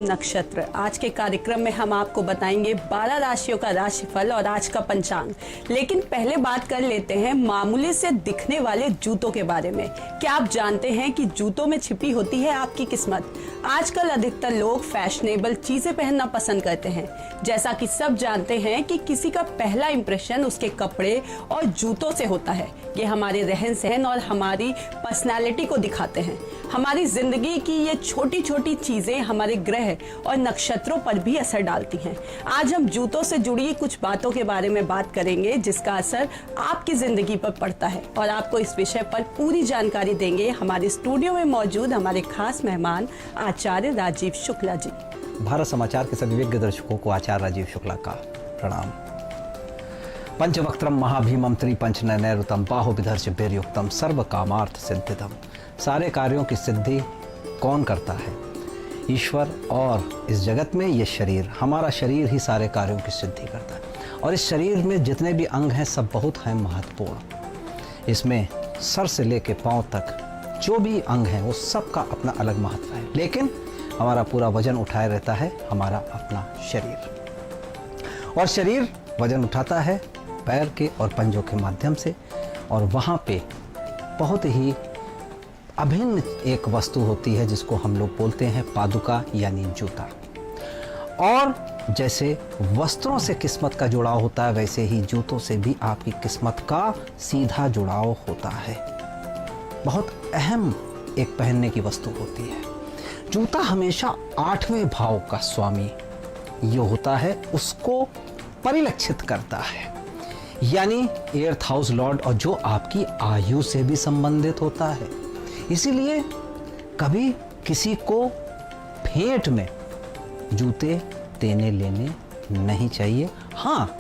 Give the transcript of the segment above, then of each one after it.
नक्षत्र। आज के कार्यक्रम में हम आपको बताएंगे 12 राशियों का राशिफल और आज का पंचांग। लेकिन पहले बात कर लेते हैं मामूली से दिखने वाले जूतों के बारे में। क्या आप जानते हैं कि जूतों में छिपी होती है आपकी किस्मत? आजकल अधिकतर लोग फैशनेबल चीजें पहनना पसंद करते हैं। जैसा कि सब जानते हैं कि किसी का पहला इंप्रेशन उसके कपड़े और जूतों से होता है। ये हमारे रहन सहन और हमारी पर्सनालिटी को दिखाते हैं। हमारी जिंदगी की ये छोटी छोटी चीजें हमारे ग्रह और नक्षत्रों पर भी असर डालती हैं। आज हम जूतों से जुड़ी कुछ बातों के बारे में बात करेंगे जिसका असर आपकी जिंदगी पर पड़ता है, और आपको इस विषय पर पूरी जानकारी देंगे हमारे स्टूडियो में मौजूद हमारे खास मेहमान आचार्य राजीव शुक्ला जी। भारत समाचार के सभी विज्ञ दर्शकों को आचार्य राजीव शुक्ला का प्रणाम। पंचवक्त्रम महाभीमम त्रिपंच नैरुतम बाहुबिधर्ष बेरयुक्तम सर्व कामार्थ सिद्धिदम। सारे कार्यों की सिद्धि कौन करता है? ईश्वर। और इस जगत में ये शरीर, हमारा शरीर ही सारे कार्यों की सिद्धि करता है। और इस शरीर में जितने भी अंग हैं सब बहुत हैं महत्वपूर्ण। इसमें सर से लेके पांव तक जो भी अंग हैं वो सबका अपना अलग महत्व है, लेकिन हमारा पूरा वजन उठाए रहता है हमारा अपना शरीर। और शरीर वजन उठाता है पैर के और पंजों के माध्यम से, और वहाँ पे बहुत ही अभिन्न एक वस्तु होती है जिसको हम लोग बोलते हैं पादुका यानी जूता। और जैसे वस्त्रों से किस्मत का जुड़ाव होता है, वैसे ही जूतों से भी आपकी किस्मत का सीधा जुड़ाव होता है। बहुत अहम एक पहनने की वस्तु होती है। जूता हमेशा 8वें भाव का स्वामी जो होता है उसको परिलक्षित करता है, यानी 8th हाउस लॉर्ड, और जो आपकी आयु से भी संबंधित होता है। इसीलिए कभी किसी को भेंट में जूते देने लेने नहीं चाहिए। हाँ,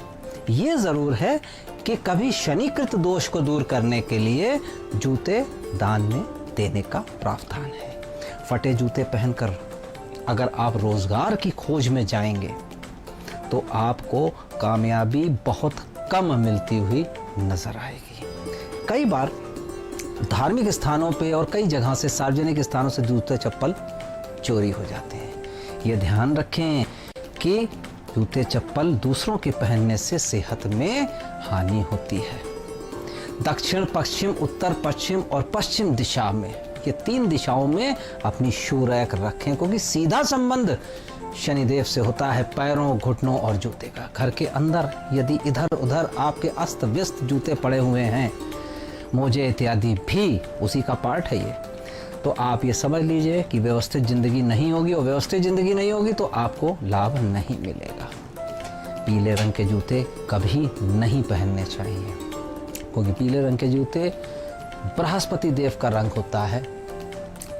ये ज़रूर है कि कभी शनिकृत दोष को दूर करने के लिए जूते दान में देने का प्रावधान है। फटे जूते पहनकर अगर आप रोजगार की खोज में जाएंगे तो आपको कामयाबी बहुत कम मिलती हुई नजर आएगी। कई बार धार्मिक स्थानों पे और कई जगह से, सार्वजनिक स्थानों से जूते चप्पल चोरी हो जाते हैं। ये ध्यान रखें कि जूते चप्पल दूसरों के पहनने से सेहत में हानि होती है। दक्षिण, पश्चिम, उत्तर, पश्चिम और पश्चिम दिशा में, ये 3 दिशाओं में अपनी शू रैक रखें, क्योंकि सीधा संबंध शनिदेव से होता है पैरों, घुटनों और जूते का। घर के अंदर यदि इधर उधर आपके अस्त व्यस्त जूते पड़े हुए हैं, मोजे इत्यादि भी उसी का पार्ट है ये, तो आप ये समझ लीजिए कि व्यवस्थित जिंदगी नहीं होगी, और व्यवस्थित जिंदगी नहीं होगी तो आपको लाभ नहीं मिलेगा। पीले रंग के जूते कभी नहीं पहनने चाहिए, क्योंकि पीले रंग के जूते बृहस्पति देव का रंग होता है,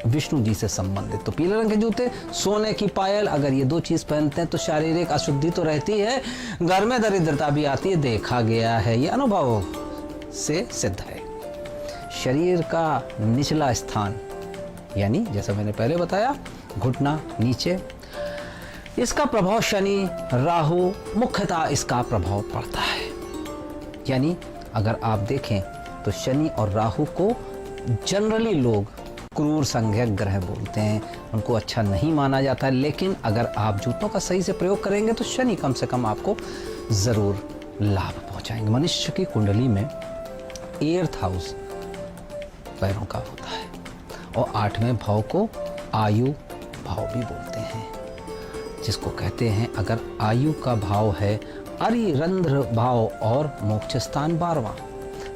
विष्णु जी से संबंधित। तो पीले रंग के जूते, सोने की पायल, अगर ये 2 चीज पहनते हैं तो शारीरिक अशुद्धि तो रहती है, घर में दरिद्रता भी आती है, देखा गया है, ये अनुभव से सिद्ध है। शरीर का निचला स्थान, यानी जैसा मैंने पहले बताया घुटना नीचे, इसका प्रभाव शनि, राहु, मुख्यतः इसका प्रभाव पड़ता है। यानी अगर आप देखें तो शनि और राहु को जनरली लोग क्रूर संज्ञक ग्रह बोलते हैं, उनको अच्छा नहीं माना जाता है। लेकिन अगर आप जूतों का सही से प्रयोग करेंगे तो शनि कम से कम आपको जरूर लाभ पहुंचाएंगे। मनुष्य की कुंडली में 8th हाउस पैरों का होता है, और 8वें भाव को आयु भाव भी बोलते हैं, जिसको कहते हैं अगर आयु का भाव है अरिरंध्र भाव और मोक्ष स्थान 12वां।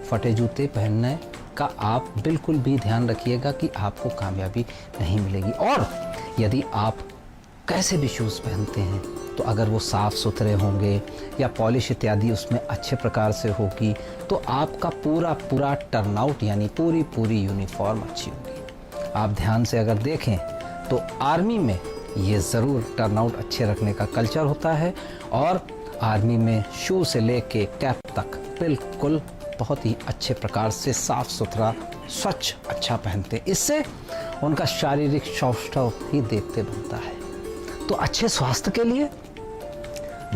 फटे जूते पहनने का आप बिल्कुल भी ध्यान रखिएगा कि आपको कामयाबी नहीं मिलेगी। और यदि आप कैसे भी शूज़ पहनते हैं तो अगर वो साफ़ सुथरे होंगे या पॉलिश इत्यादि उसमें अच्छे प्रकार से होगी तो आपका पूरा टर्नआउट, यानी पूरी यूनिफॉर्म अच्छी होगी। आप ध्यान से अगर देखें तो आर्मी में ये ज़रूर टर्नआउट अच्छे रखने का कल्चर होता है, और आर्मी में शू से लेके कैप तक बिल्कुल बहुत ही अच्छे प्रकार से साफ सुथरा, स्वच्छ, अच्छा पहनते हैं। इससे उनका शारीरिक सौष्ठव ही देखते बनता है। तो अच्छे स्वास्थ्य के लिए,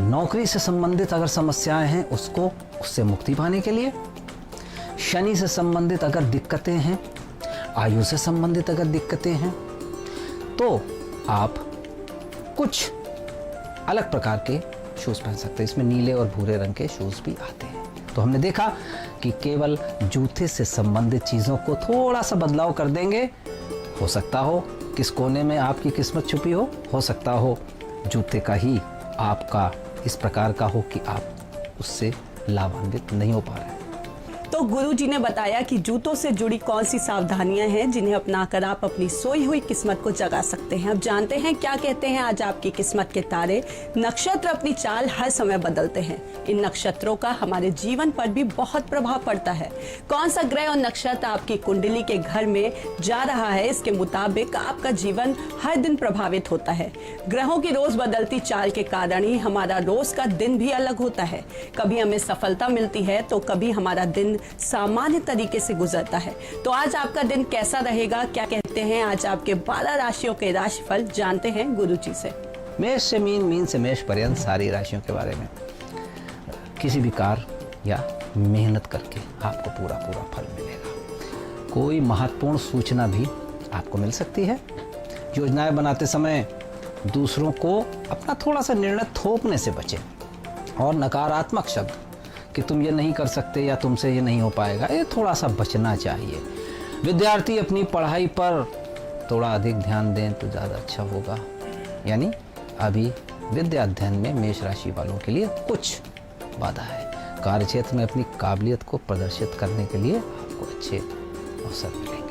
नौकरी से संबंधित अगर समस्याएं हैं उससे मुक्ति पाने के लिए, शनि से संबंधित अगर दिक्कतें हैं, आयु से संबंधित अगर दिक्कतें हैं, तो आप कुछ अलग प्रकार के शूज़ पहन सकते हैं। इसमें नीले और भूरे रंग के शूज़ भी आते हैं। तो हमने देखा कि केवल जूते से संबंधित चीज़ों को थोड़ा सा बदलाव कर देंगे, हो सकता हो किस कोने में आपकी किस्मत छुपी हो सकता हो जूते का ही आपका इस प्रकार का हो कि आप उससे लाभान्वित नहीं हो पा रहे हैं। तो गुरुजी ने बताया कि जूतों से जुड़ी कौन सी सावधानियां हैं जिन्हें अपनाकर आप अपनी सोई हुई किस्मत को जगा सकते हैं। अब जानते हैं क्या कहते हैं आज आपकी किस्मत के तारे। नक्षत्र अपनी चाल हर समय बदलते हैं। इन नक्षत्रों का हमारे जीवन पर भी बहुत प्रभाव पड़ता है। कौन सा ग्रह और नक्षत्र आपकी कुंडली के घर में जा रहा है, इसके मुताबिक आपका जीवन हर दिन प्रभावित होता है। ग्रहों की रोज बदलती चाल के कारण ही हमारा रोज का दिन भी अलग होता है। कभी हमें सफलता मिलती है तो कभी हमारा दिन सामान्य तरीके से गुजरता है। तो आज आपका दिन कैसा रहेगा, क्या कहते हैं आज आपके 12 राशियों के राशिफल, जानते हैं गुरुजी से। मेष से मीन, मीन से मेष पर्यंत सारी राशियों के बारे में। किसी भी कार्य या मेहनत करके आपको पूरा फल मिलेगा। कोई महत्वपूर्ण सूचना भी आपको मिल सकती है। योजनाएं बनाते समय दूसरों को अपना थोड़ा सा निर्णय थोपने से बचें और नकारात्मक शब्द कि तुम ये नहीं कर सकते या तुमसे ये नहीं हो पाएगा, ये थोड़ा सा बचना चाहिए। विद्यार्थी अपनी पढ़ाई पर थोड़ा अधिक ध्यान दें तो ज़्यादा अच्छा होगा। यानी अभी विद्या अध्ययन में मेष राशि वालों के लिए कुछ बाधा है। कार्यक्षेत्र में अपनी काबिलियत को प्रदर्शित करने के लिए आपको अच्छे अवसर मिलेंगे।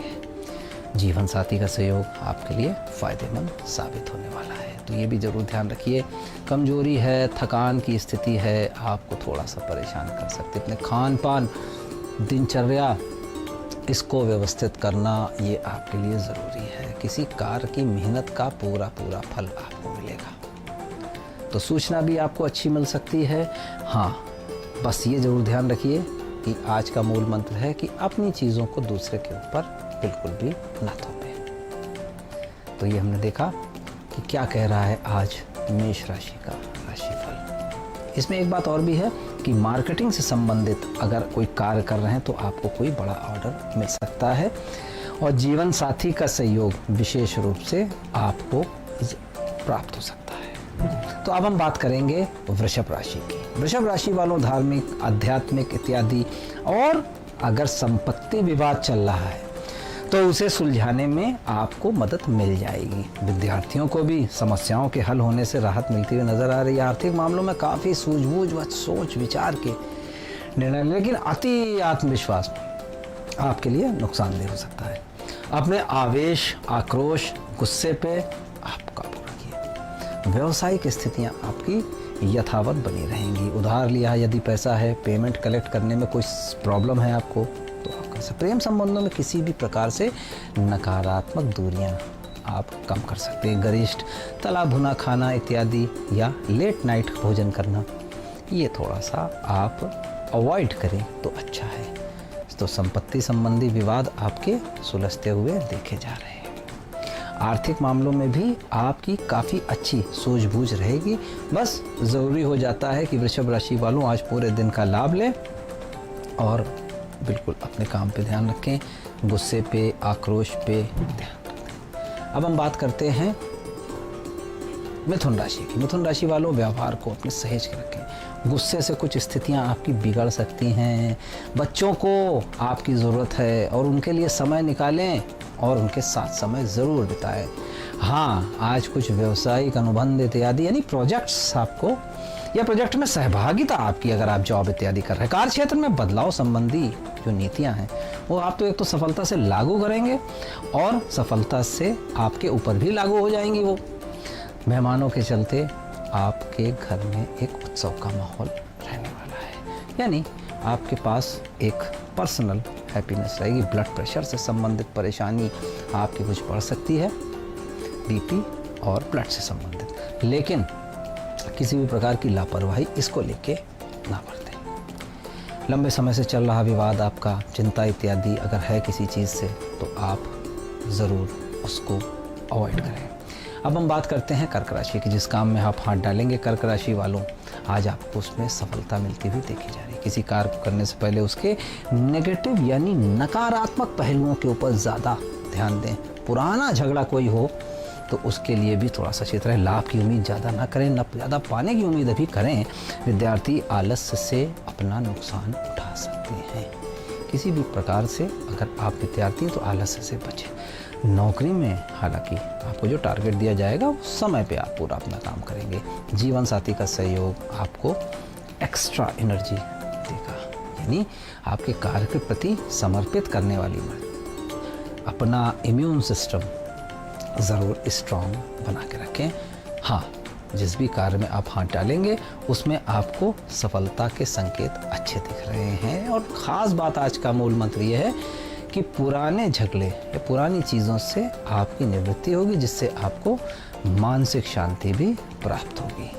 जीवन साथी का सहयोग आपके लिए फायदेमंद साबित होने वाला है, तो ये भी ज़रूर ध्यान रखिए। कमजोरी है, थकान की स्थिति है, आपको थोड़ा सा परेशान कर सकते। अपने खान पान, दिनचर्या, इसको व्यवस्थित करना ये आपके लिए ज़रूरी है। किसी कार्य की मेहनत का पूरा फल आपको मिलेगा। तो सूचना भी आपको अच्छी मिल सकती है। हाँ, बस ये ज़रूर ध्यान रखिए कि आज का मूल मंत्र है कि अपनी चीज़ों को दूसरे के ऊपर बिल्कुल भी ना थोपें। तो ये हमने देखा कि क्या कह रहा है आज मेष राशि का राशिफल। इसमें एक बात और भी है कि मार्केटिंग से संबंधित अगर कोई कार्य कर रहे हैं तो आपको कोई बड़ा ऑर्डर मिल सकता है और जीवन साथी का सहयोग विशेष रूप से आपको प्राप्त हो सकता है। तो अब हम बात करेंगे वृषभ राशि की। वृषभ राशि वालों धार्मिक, आध्यात्मिक इत्यादि और अगर संपत्ति विवाद चल रहा है तो उसे सुलझाने में आपको मदद मिल जाएगी। विद्यार्थियों को भी समस्याओं के हल होने से राहत मिलती हुई नजर आ रही है। आर्थिक मामलों में काफ़ी सूझबूझ व सोच विचार के निर्णय, लेकिन अति आत्मविश्वास आपके लिए नुकसानदेह हो सकता है। अपने आवेश, आक्रोश, गुस्से पे आप काबू रखिए। व्यावसायिक स्थितियाँ आपकी यथावत बनी रहेंगी। उधार लिया यदि पैसा है, पेमेंट कलेक्ट करने में कोई प्रॉब्लम है आपको तो आप कर सकते। प्रेम संबंधों में किसी भी प्रकार से नकारात्मक दूरियां आप कम कर सकते हैं। गरिष्ठ तला भुना खाना इत्यादि या लेट नाइट भोजन करना, ये थोड़ा सा आप अवॉइड करें तो अच्छा है। तो संपत्ति संबंधी विवाद आपके सुलझते हुए देखे जा रहे हैं। आर्थिक मामलों में भी आपकी काफ़ी अच्छी सूझबूझ रहेगी। बस ज़रूरी हो जाता है कि वृषभ राशि वालों आज पूरे दिन का लाभ लें और बिल्कुल अपने काम पे ध्यान रखें, गुस्से पे, आक्रोश पे ध्यान रखें। अब हम बात करते हैं मिथुन राशि की। मिथुन राशि वालों व्यवहार को अपने सहेज के रखें। गुस्से से कुछ स्थितियां आपकी बिगड़ सकती हैं। बच्चों को आपकी ज़रूरत है और उनके लिए समय निकालें और उनके साथ समय ज़रूर बिताएं। हाँ, आज कुछ व्यावसायिक अनुबंध इत्यादि यानी प्रोजेक्ट्स आपको या प्रोजेक्ट में सहभागिता आपकी, अगर आप जॉब इत्यादि कर रहे हैं। कार्य क्षेत्र में बदलाव संबंधी जो नीतियां हैं वो आप तो एक तो सफलता से लागू करेंगे और सफलता से आपके ऊपर भी लागू हो जाएंगी। वो मेहमानों के चलते आपके घर में एक उत्सव का माहौल रहने वाला है। यानी आपके पास एक पर्सनल हैप्पीनेस रहेगी। ब्लड प्रेशर से संबंधित परेशानी आपकी कुछ बढ़ सकती है, बीपी और ब्लड से संबंधित, लेकिन किसी भी प्रकार की लापरवाही इसको लेके ना बरतें। लंबे समय से चल रहा विवाद आपका, चिंता इत्यादि अगर है किसी चीज़ से तो आप ज़रूर उसको अवॉइड करें। अब हम बात करते हैं कर्क राशि की। जिस काम में आप हाथ डालेंगे कर्क राशि वालों, आज आपको उसमें सफलता मिलती हुई देखी जा रही है। किसी कार्य को करने से पहले उसके नेगेटिव यानी नकारात्मक पहलुओं के ऊपर ज़्यादा ध्यान दें। पुराना झगड़ा कोई हो तो उसके लिए भी थोड़ा सा सचेत रहें। लाभ की उम्मीद ज़्यादा ना करें, न ज़्यादा पाने की उम्मीद अभी करें। विद्यार्थी आलस्य से अपना नुकसान उठा सकते हैं। किसी भी प्रकार से अगर आप विद्यार्थी हैं तो आलस्य से बचें। नौकरी में हालांकि आपको जो टारगेट दिया जाएगा वो समय पे आप पूरा अपना काम करेंगे। जीवन साथी का सहयोग आपको एक्स्ट्रा एनर्जी देगा, यानी आपके कार्य के प्रति समर्पित करने वाली मदद। अपना इम्यून सिस्टम ज़रूर स्ट्रॉन्ग बना के रखें। हाँ, जिस भी कार्य में आप हाथ डालेंगे उसमें आपको सफलता के संकेत अच्छे दिख रहे हैं। और ख़ास बात आज का मूल मंत्र ये है कि पुराने झगड़े या पुरानी चीज़ों से आपकी निवृत्ति होगी, जिससे आपको मानसिक शांति भी प्राप्त होगी।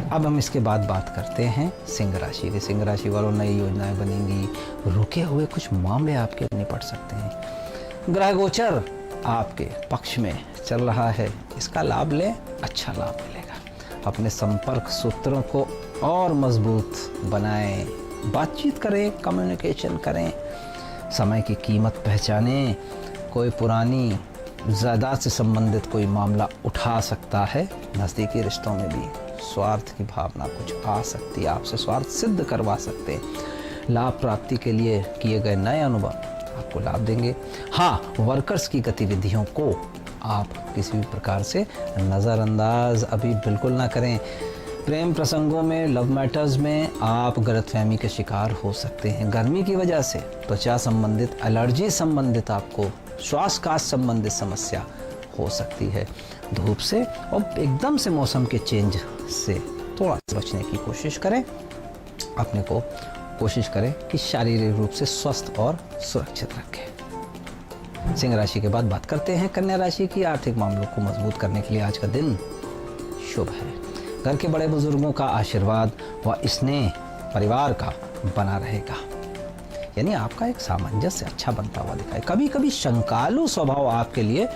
अब हम इसके बाद बात करते हैं सिंह राशि की। सिंह राशि वालों नई योजनाएं बनेंगी, रुके हुए कुछ मामले आपके निपट सकते हैं। ग्रह गोचर आपके पक्ष में चल रहा है, इसका लाभ लें, अच्छा लाभ मिलेगा। अपने संपर्क सूत्रों को और मजबूत बनाएं, बातचीत करें, कम्युनिकेशन करें, समय की कीमत पहचानें। कोई पुरानी जायदाद से संबंधित कोई मामला उठा सकता है। नज़दीकी रिश्तों में भी स्वार्थ की भावना कुछ आ सकती है, आपसे स्वार्थ सिद्ध करवा सकते हैं। लाभ प्राप्ति के लिए किए गए नए अनुभव आपको लाभ देंगे। हाँ, वर्कर्स की गतिविधियों को आप किसी भी प्रकार से नज़रअंदाज अभी बिल्कुल ना करें। प्रेम प्रसंगों में, लव मैटर्स में आप गलतफहमी के शिकार हो सकते हैं। गर्मी की वजह से त्वचा संबंधित, एलर्जी संबंधित, आपको श्वासकाश संबंधित समस्या हो सकती है। धूप से और एकदम से मौसम के चेंज से थोड़ा बचने की कोशिश करें। अपने को कोशिश करें कि शारीरिक रूप से स्वस्थ और सुरक्षित रखें। सिंह राशि के बाद बात करते हैं कन्या राशि की। आर्थिक मामलों को मजबूत करने के लिए आज का दिन शुभ है। घर के बड़े बुजुर्गों का आशीर्वाद व स्नेह परिवार का बना रहेगा, यानी आपका एक सामंजस्य अच्छा बनता हुआ दिखाई। कभी कभी शंकालु स्वभाव आपके लिए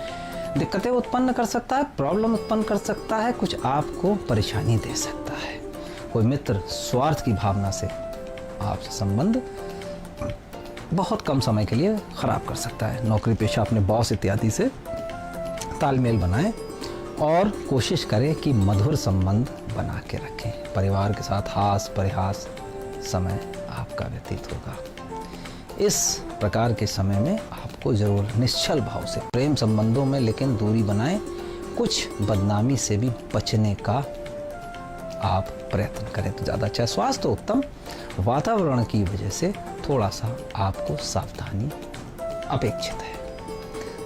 दिक्कतें उत्पन्न कर सकता है, प्रॉब्लम उत्पन्न कर सकता है, कुछ आपको परेशानी दे सकता है। कोई मित्र स्वार्थ की भावना से आपसे संबंध बहुत कम समय के लिए खराब कर सकता है। नौकरी पेशा अपने बॉस इत्यादि से तालमेल बनाएं और कोशिश करें कि मधुर संबंध बना के रखें। परिवार के साथ हास परिहास समय आपका व्यतीत होगा। इस प्रकार के समय में आपको जरूर निश्चल भाव से प्रेम संबंधों में लेकिन दूरी बनाएं। कुछ बदनामी से भी बचने का आप प्रयत्न करें तो ज़्यादा अच्छा है। स्वास्थ्य उत्तम, वातावरण की वजह से थोड़ा सा आपको सावधानी अपेक्षित है।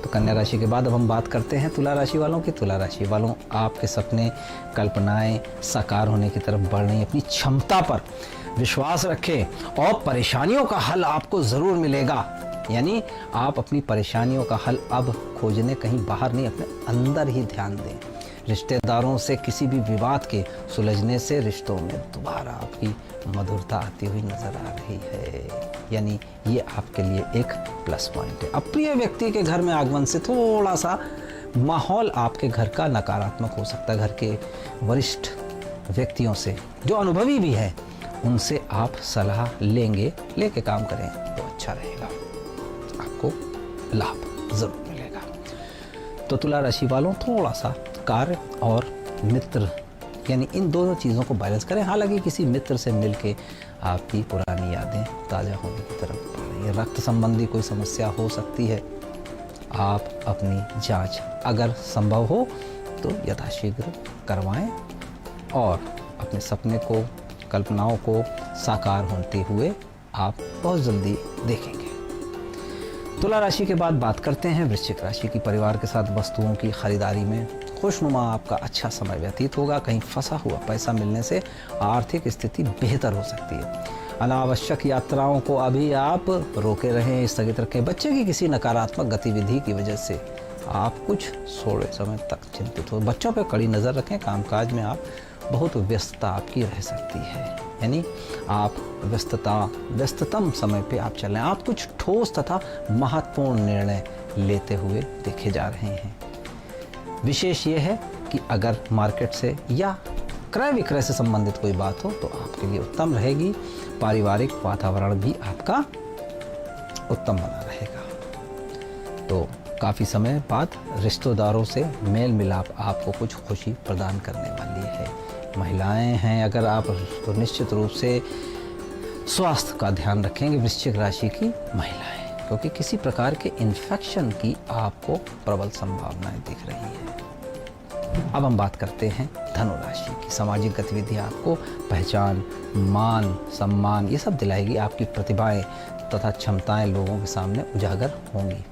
तो कन्या राशि के बाद अब हम बात करते हैं तुला राशि वालों की। तुला राशि वालों, आपके सपने, कल्पनाएं साकार होने की तरफ बढ़ रही। अपनी क्षमता पर विश्वास रखें और परेशानियों का हल आपको ज़रूर मिलेगा। यानी आप अपनी परेशानियों का हल अब खोजने कहीं बाहर नहीं, अपने अंदर ही ध्यान दें। रिश्तेदारों से किसी भी विवाद के सुलझने से रिश्तों में दोबारा आपकी मधुरता आती हुई नजर आ रही है, यानी ये आपके लिए एक प्लस पॉइंट है। अप्रिय व्यक्ति के घर में आगमन से थोड़ा सा माहौल आपके घर का नकारात्मक हो सकता है। घर के वरिष्ठ व्यक्तियों से जो अनुभवी भी हैं उनसे आप सलाह लेके काम करें तो अच्छा रहेगा, आपको लाभ जरूर मिलेगा। तो तुला राशि वालों, थोड़ा सा कार्य और मित्र यानी इन दोनों चीज़ों को बैलेंस करें। हालांकि किसी मित्र से मिलके आपकी पुरानी यादें ताज़ा होने की तरफ बढ़ रही है। रक्त संबंधी कोई समस्या हो सकती है। आप अपनी जांच अगर संभव हो तो यथाशीघ्र करवाएं और अपने सपने को, कल्पनाओं को साकार होते हुए आप बहुत जल्दी देखेंगे। तुला राशि के बाद बात करते हैं वृश्चिक राशि की। परिवार के साथ वस्तुओं की खरीदारी में खुशनुमा आपका अच्छा समय व्यतीत होगा। कहीं फंसा हुआ पैसा मिलने से आर्थिक स्थिति बेहतर हो सकती है। अनावश्यक यात्राओं को अभी आप रोके रहें, स्थगित रखें। बच्चे की किसी नकारात्मक गतिविधि की वजह से आप कुछ थोड़े समय तक चिंतित हो। बच्चों पर कड़ी नज़र रखें। कामकाज में आप बहुत व्यस्तता आपकी रह सकती है, यानी आप व्यस्ततम समय पे आप चल रहे हैं। आप कुछ ठोस तथा महत्वपूर्ण निर्णय लेते हुए देखे जा रहे हैं। विशेष ये है कि अगर मार्केट से या क्रय विक्रय से संबंधित कोई बात हो तो आपके लिए उत्तम रहेगी। पारिवारिक वातावरण भी आपका उत्तम बना रहेगा। तो काफ़ी समय बाद रिश्तेदारों से मेल मिलाप आपको कुछ खुशी प्रदान करने वाली है। महिलाएं हैं अगर आप, तो निश्चित रूप से स्वास्थ्य का ध्यान रखेंगे वृश्चिक राशि की महिलाएं, क्योंकि किसी प्रकार के इन्फेक्शन की आपको प्रबल संभावनाएं दिख रही है। अब हम बात करते हैं धनु राशि की। सामाजिक गतिविधियां आपको पहचान, मान, सम्मान ये सब दिलाएगी। आपकी प्रतिभाएं तथा क्षमताएं लोगों के सामने उजागर होंगी।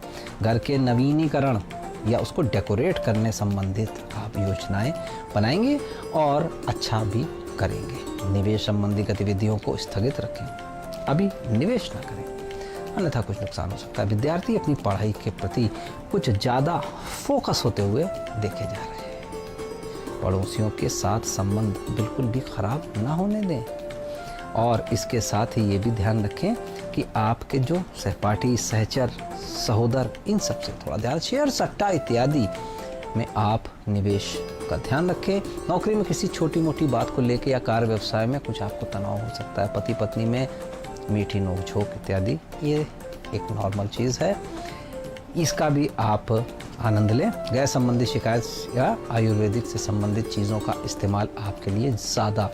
घर के नवीनीकरण या उसको डेकोरेट करने संबंधित आप योजनाएं बनाएंगे और अच्छा भी करेंगे। निवेश संबंधी गतिविधियों को स्थगित रखें, अभी निवेश ना करें, अन्यथा कुछ नुकसान हो सकता है। विद्यार्थी अपनी पढ़ाई के प्रति कुछ ज़्यादा फोकस होते हुए देखे जा रहे हैं। पड़ोसियों के साथ संबंध बिल्कुल भी खराब ना होने दें, और इसके साथ ही ये भी ध्यान रखें कि आपके जो सहपाठी, सहचर, सहोदर, इन सब से थोड़ा ध्यान, शेयर सट्टा इत्यादि में आप निवेश का ध्यान रखें। नौकरी में किसी छोटी मोटी बात को लेकर या कार्य व्यवसाय में कुछ आपको तनाव हो सकता है। पति पत्नी में मीठी नोकझोंक इत्यादि, ये एक नॉर्मल चीज़ है, इसका भी आप आनंद लें। गैस संबंधी शिकायत या आयुर्वेदिक से संबंधित चीज़ों का इस्तेमाल आपके लिए ज़्यादा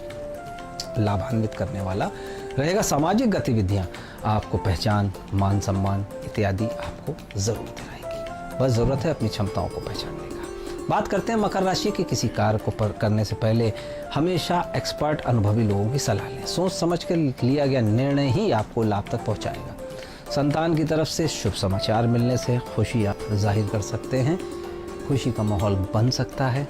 लाभान्वित करने वाला रहेगा। सामाजिक गतिविधियां आपको पहचान, मान, सम्मान इत्यादि आपको ज़रूर दिलाएगी। बस ज़रूरत है अपनी क्षमताओं को पहचानने का। बात करते हैं मकर राशि के। किसी कार्य को करने से पहले हमेशा एक्सपर्ट, अनुभवी लोगों की सलाह लें। सोच समझ कर लिया गया निर्णय ही आपको लाभ तक पहुंचाएगा। संतान की तरफ से शुभ समाचार मिलने से खुशी आप जाहिर कर सकते हैं। खुशी का माहौल बन सकता है।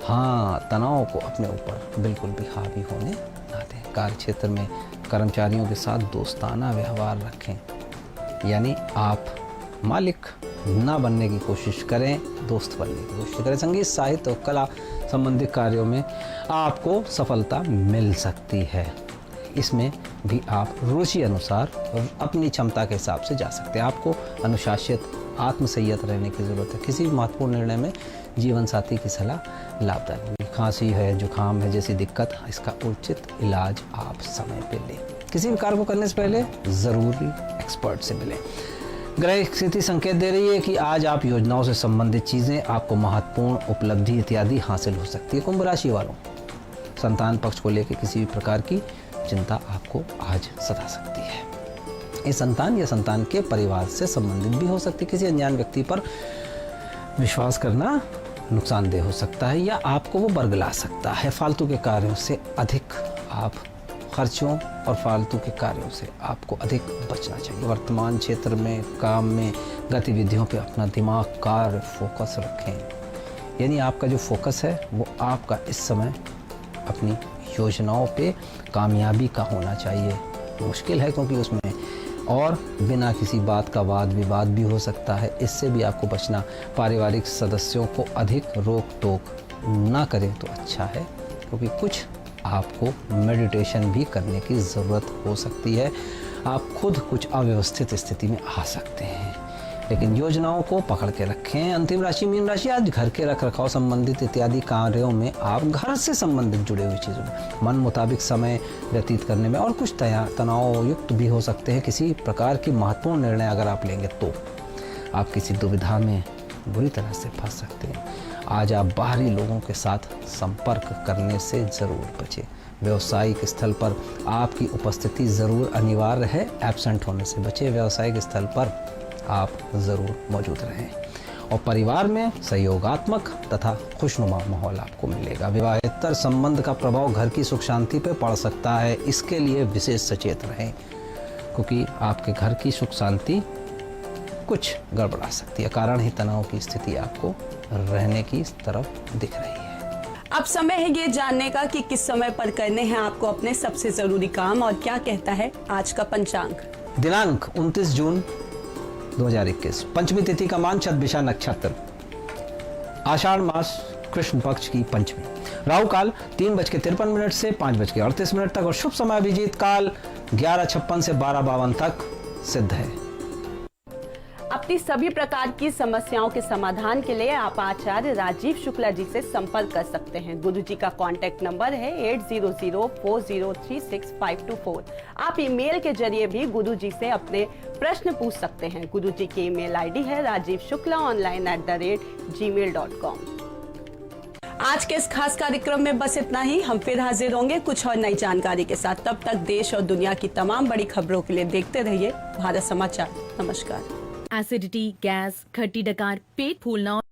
हाँ, तनाव को अपने ऊपर बिल्कुल भी हावी होने ना दें। कार्य क्षेत्र में कर्मचारियों के साथ दोस्ताना व्यवहार रखें, यानी आप मालिक ना बनने की कोशिश करें, दोस्त बनने की कोशिश करें। संगीत, साहित्य और कला संबंधित कार्यों में आपको सफलता मिल सकती है। इसमें भी आप रुचि अनुसार और अपनी क्षमता के हिसाब से जा सकते हैं। आपको अनुशासित, आत्मसंयत रहने की ज़रूरत है। किसी भी महत्वपूर्ण निर्णय में जीवन साथी की सलाह लाभदायक होगी। खांसी है, जुकाम है जैसी दिक्कत, इसका उचित इलाज आप समय पे लें। किसी भी कार्य को करने से पहले ज़रूरी एक्सपर्ट से मिलें। ग्रह स्थिति संकेत दे रही है कि आज आप योजनाओं से संबंधित चीज़ें, आपको महत्वपूर्ण उपलब्धि इत्यादि हासिल हो सकती है। कुंभ राशि वालों, संतान पक्ष को लेकर किसी भी प्रकार की चिंता आपको आज सता सकती है। ये संतान या संतान के परिवार से संबंधित भी हो सकती है। किसी अनजान व्यक्ति पर विश्वास करना नुकसानदेह हो सकता है या आपको वो बरगला सकता है। फालतू के कार्यों से अधिक आप खर्चों और फालतू के कार्यों से आपको अधिक बचना चाहिए। वर्तमान क्षेत्र में, काम में, गतिविधियों पे अपना दिमाग, कार्य, फोकस रखें। यानी आपका जो फोकस है वो आपका इस समय अपनी योजनाओं पे कामयाबी का होना चाहिए। मुश्किल है क्योंकि उसमें और बिना किसी बात का वाद विवाद भी हो सकता है, इससे भी आपको बचना। पारिवारिक सदस्यों को अधिक रोक टोक ना करें तो अच्छा है, क्योंकि कुछ आपको मेडिटेशन भी करने की ज़रूरत हो सकती है। आप खुद कुछ अव्यवस्थित स्थिति में आ सकते हैं, लेकिन योजनाओं को पकड़ के रखें। अंतिम राशि मीन राशि, आज घर के रख रखाव संबंधित इत्यादि कार्यों में आप घर से संबंधित जुड़े हुई चीज़ों में मन मुताबिक समय व्यतीत करने में और कुछ तनाव युक्त भी हो सकते हैं। किसी प्रकार की महत्वपूर्ण निर्णय अगर आप लेंगे तो आप किसी दुविधा में बुरी तरह से फंस सकते हैं। आज आप बाहरी लोगों के साथ संपर्क करने से ज़रूर बचें। व्यावसायिक स्थल पर आपकी उपस्थिति ज़रूर अनिवार्य है, एब्सेंट होने से बचें। व्यावसायिक स्थल पर आप ज़रूर मौजूद रहें और परिवार में सहयोगात्मक तथा खुशनुमा माहौल आपको मिलेगा। विवाहेतर संबंध का प्रभाव घर की सुख शांति पर पड़ सकता है, इसके लिए विशेष सचेत रहें, क्योंकि आपके घर की सुख शांति कुछ गड़बड़ा सकती है। कारण ही तनाव की स्थिति आपको रहने की तरफ दिख रही है। अब समय है ये जानने का कि किस समय पर करने हैं आपको अपने सबसे जरूरी काम और क्या कहता है आज का पंचांग। दिनांक 29 जून 2021, पंचमी तिथि का मान शतभिषा नक्षत्र, आषाढ़ मास कृष्ण पक्ष की पंचमी। राहु काल 3:53 से 5:38 तक और शुभ समय अभिजीत काल 11:56 से 12:52 तक सिद्ध है। अपनी सभी प्रकार की समस्याओं के समाधान के लिए आप आचार्य राजीव शुक्ला जी से संपर्क कर सकते हैं। गुरु जी का कॉन्टैक्ट नंबर है 8004036524। आप ईमेल के जरिए भी गुरु जी से अपने प्रश्न पूछ सकते हैं। गुरु जी की ईमेल आईडी है rajivshuklaonline@gmail.com। आज के इस खास कार्यक्रम में बस इतना ही। हम फिर हाजिर होंगे कुछ और नई जानकारी के साथ। तब तक देश और दुनिया की तमाम बड़ी खबरों के लिए देखते रहिए भारत समाचार। नमस्कार। एसिडिटी, गैस, खट्टी डकार, पेट फूलना